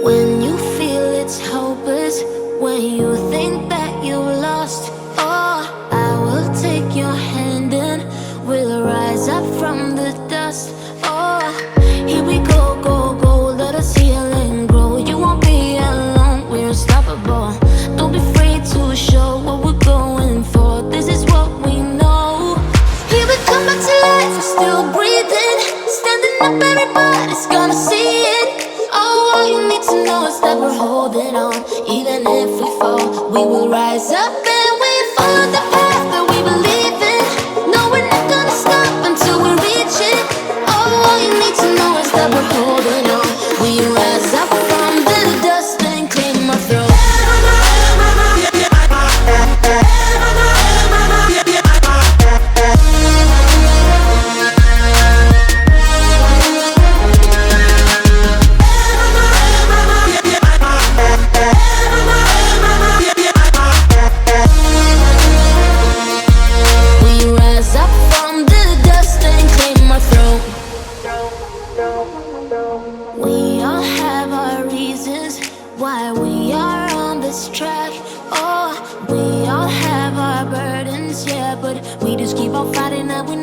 When you feel it's hopeless, when you think that you lost, oh, I will take your hand and we'll rise up from the dust. Oh, here we go, go, go, let us heal and grow. You won't be alone, we're unstoppable. Don't be afraid to show what we're going for. This is what we know. Here we come back to life, we're still breathing. Standing up, everybody's gonna see it. Oh, all you need to know is that we're holding on. Even if we fall, we will rise up and we follow the path that we believe in. No, we're not gonna stop until we reach it. Oh, all you need to know is that we're holding on. We rise up from the dust and claim our throne. We all have our reasons why we are on this track. Oh, we all have our burdens, yeah, but we just keep on fighting and we